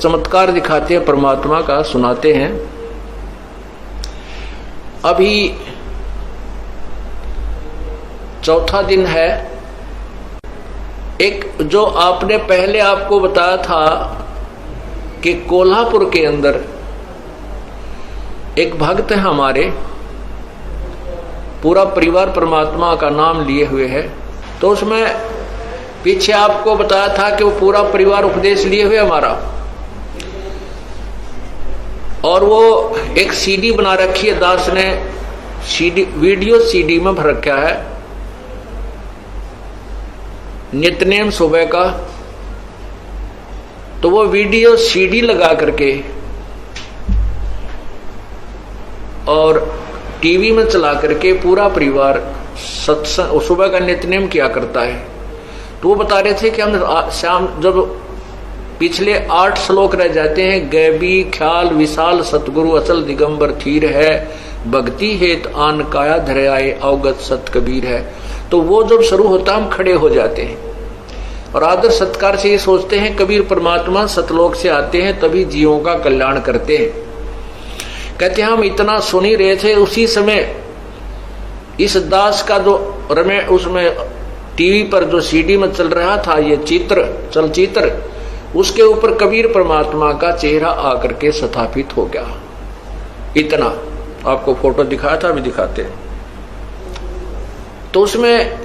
चमत्कार दिखाते हैं परमात्मा का, सुनाते हैं। अभी चौथा दिन है। एक जो आपने पहले आपको बताया था कि कोल्हापुर के अंदर एक भक्त है हमारे, पूरा परिवार परमात्मा का नाम लिए हुए है। तो उसमें पीछे आपको बताया था कि वो पूरा परिवार उपदेश लिए हुए हमारा, और वो एक सीडी बना रखी है, दास ने सीडी, वीडियो सीडी में भर रखा है, नित्यनेम सुबह का। तो वो वीडियो सीडी लगा करके और टीवी में चला करके पूरा परिवार सत्संग सुबह का नित्यनेम किया करता है। तो वो बता रहे थे कि हम शाम जब पिछले 8 श्लोक रह जाते हैं, गैबी ख्याल विशाल सतगुरु अचल दिगंबर थीर है, भक्ति हेत आन काया धरे आए अवगत सत कबीर है। तो वो जब शुरू होता हम खड़े हो जाते हैं और आदर सत्कार से ये सोचते हैं कबीर परमात्मा सतलोक से आते हैं तभी जीवों का कल्याण करते हैं। कहते हैं हम इतना सुन ही रहे थे, उसी समय इस दास का जो उसमें टीवी पर जो सीडी में चल रहा था ये चलचित्र, उसके ऊपर कबीर परमात्मा का चेहरा आकर के स्थापित हो गया। इतना आपको फोटो दिखाया था, अभी दिखाते हैं। तो उसमें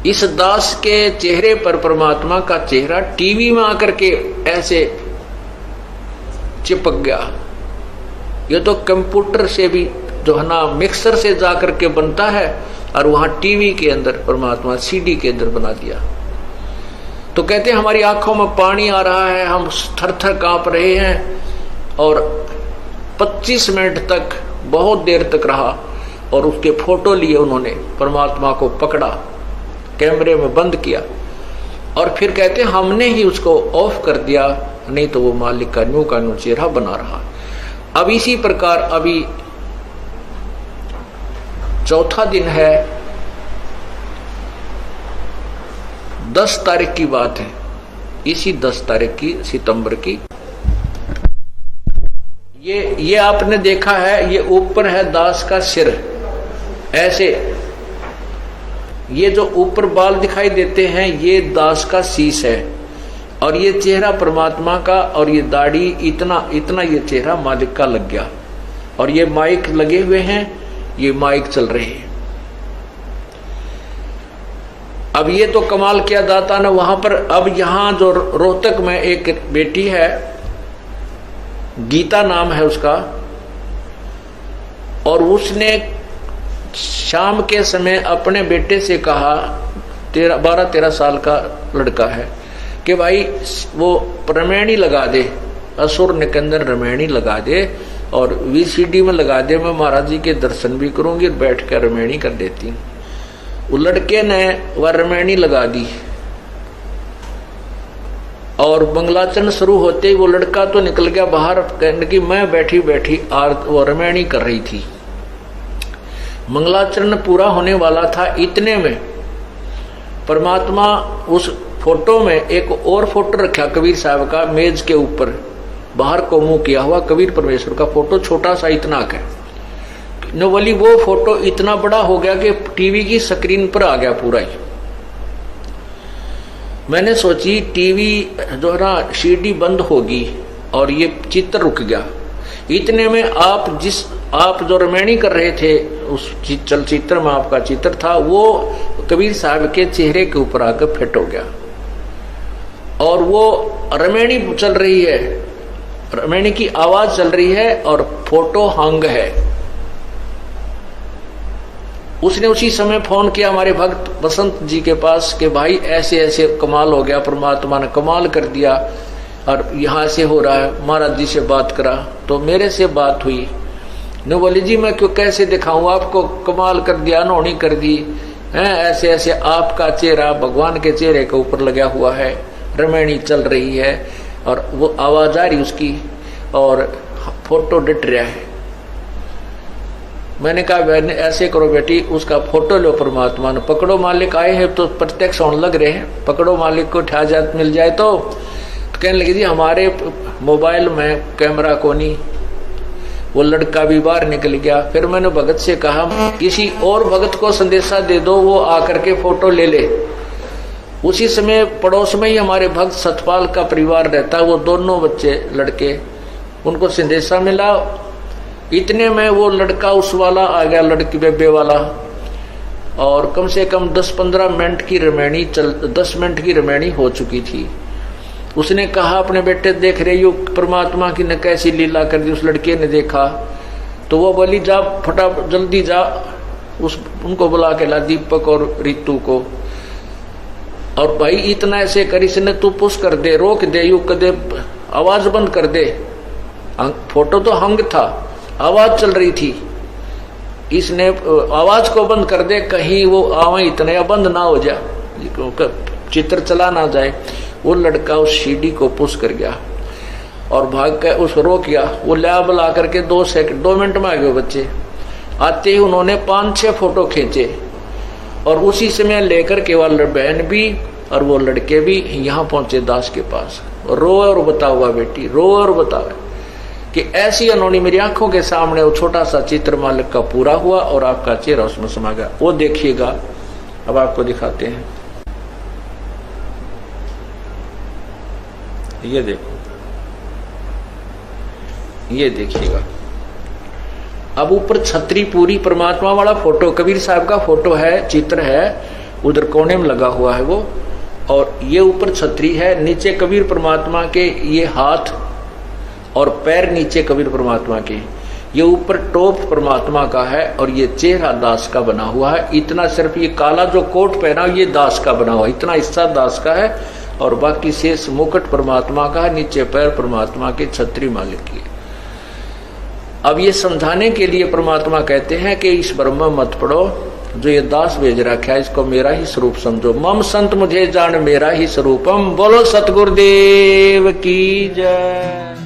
इस दास के चेहरे पर परमात्मा का चेहरा टीवी में आकर के ऐसे चिपक गया। ये तो कंप्यूटर से भी जो है ना मिक्सर से जाकर के बनता है, और वहां टीवी के अंदर परमात्मा सीडी के अंदर बना दिया। तो कहते हैं हमारी आंखों में पानी आ रहा है, हम थर थर कांप रहे हैं। और 25 मिनट तक बहुत देर तक रहा और उसके फोटो लिए उन्होंने, परमात्मा को पकड़ा, कैमरे में बंद किया और फिर कहते हैं हमने ही उसको ऑफ कर दिया, नहीं तो वो मालिक का न्यू चेहरा बना रहा। अब इसी प्रकार अभी चौथा दिन है, 10 तारीख की बात है, इसी 10 तारीख की सितंबर की। ये आपने देखा है, ये ऊपर है दास का सिर ऐसे, ये जो ऊपर बाल दिखाई देते हैं ये दास का शीश है, और ये चेहरा परमात्मा का, और ये दाढ़ी इतना ये चेहरा मालिक का लग गया। और ये माइक लगे हुए हैं, ये माइक चल रहे हैं। अब ये तो कमाल किया दाता ने वहां पर। अब यहां जो रोहतक में एक बेटी है, गीता नाम है उसका, और उसने शाम के समय अपने बेटे से कहा, 12-13 साल का लड़का है, कि भाई वो रमैनी लगा दे, असुर निकंदन रमैनी लगा दे और वीसीडी में लगा दे, मैं महाराज जी के दर्शन भी करूंगी और बैठ कर रमैनी कर देती हूँ। वो लड़के ने वह रमैनी लगा दी और मंगलाचरण शुरू होते ही वो लड़का तो निकल गया बाहर, कहने की मैं बैठी बैठी वो रमैनी कर रही थी। मंगलाचरण पूरा होने वाला था, इतने में परमात्मा उस फोटो में एक और फोटो रखा कबीर साहब का, मेज के ऊपर बाहर को मुंह किया हुआ कबीर परमेश्वर का फोटो, छोटा सा इतना का। नवली वो फोटो इतना बड़ा हो गया कि टीवी की स्क्रीन पर आ गया पूरा ही। मैंने सोची टीवी जो है ना सीडी बंद होगी और ये चित्र रुक गया। इतने में आप जो रमैनी कर रहे थे उस चलचित्र में आपका चित्र था, वो कबीर साहब के चेहरे के ऊपर आकर फिट हो गया और वो रमैनी चल रही है, रमैनी की आवाज चल रही है और फोटो हंग है। उसने उसी समय फोन किया हमारे भक्त बसंत जी के पास कि भाई ऐसे ऐसे कमाल हो गया, परमात्मा ने कमाल कर दिया और यहाँ से हो रहा है। महाराज जी से बात करा तो मेरे से बात हुई, ने बोली जी मैं क्यों कैसे दिखाऊं आपको, कमाल कर दिया, अनहोनी कर दी है, ऐसे ऐसे आपका चेहरा भगवान के चेहरे के ऊपर लगा हुआ है, रमैनी चल रही है और वो आवाज आ रही उसकी और फोटो डट रहा है। मैंने कहा बहन ऐसे करो बेटी, उसका फोटो लो, परमात्मा ने पकड़ो, मालिक आए हैं तो प्रत्यक्ष होने लग रहे हैं, पकड़ो मालिक को, ठा जात मिल जाए तो कहने लगी जी हमारे मोबाइल में कैमरा को नहीं। वो लड़का भी बाहर निकल गया। फिर मैंने भगत से कहा किसी और भगत को संदेशा दे दो, वो आकर के फोटो ले ले। उसी समय पड़ोस में ही हमारे भक्त सतपाल का परिवार रहता है, वो दोनों बच्चे लड़के, उनको संदेशा मिला। इतने में वो लड़का उस वाला आ गया, लड़की बेबे वाला, और कम से कम 10-15 मिनट की रमैनी 10 मिनट की रमैनी हो चुकी थी। उसने कहा अपने बेटे देख रहे हो परमात्मा की ने कैसी लीला कर दी। उस लड़के ने देखा तो वो बोली जा फटा जल्दी जा, उनको बुला के ला, दीपक और रितु को। और भाई इतना ऐसे कर, इसने तू पुश कर दे, रोक दे, यू कदे आवाज बंद कर दे। फोटो तो हंग था, आवाज चल रही थी, इसने आवाज को बंद कर दे, कहीं वो आवे इतने बंद ना हो जाए, चित्र चला ना जाए। वो लड़का उस सीढ़ी को पुश कर गया और भाग कर उसको रोक गया। वो लैब ला करके 2 मिनट में आ गए बच्चे। आते ही उन्होंने 5-6 फोटो खींचे और उसी समय लेकर के वाले बहन भी और वो लड़के भी यहाँ पहुंचे दास के पास। रो और बता हुआ बेटी, रो और बता कि ऐसी उन्होंने मेरी आंखों के सामने वो छोटा सा चित्र मालिक का पूरा हुआ और आपका चेहरा उसमें समा गया। वो देखिएगा, अब आपको दिखाते हैं, ये देखो, ये देखिएगा। अब ऊपर छतरी पूरी परमात्मा वाला फोटो, कबीर साहब का फोटो है, चित्र है, उधर कोने में लगा हुआ है वो, और ये ऊपर छतरी है, नीचे कबीर परमात्मा के ये हाथ और पैर नीचे कबीर परमात्मा के, ये ऊपर टोप परमात्मा का है और ये चेहरा दास का बना हुआ है। इतना सिर्फ ये काला जो कोट पहना ये दास का बना हुआ है, इतना हिस्सा दास का है और बाकी शेष मुकुट परमात्मा का, नीचे पैर परमात्मा के, छतरी मालिक की। अब ये समझाने के लिए परमात्मा कहते हैं कि इस ब्रह्म मत पढ़ो, जो ये दास भेज रखा है इसको मेरा ही स्वरूप समझो। मम संत मुझे जान मेरा ही स्वरूपम। बोलो सतगुरुदेव की जय।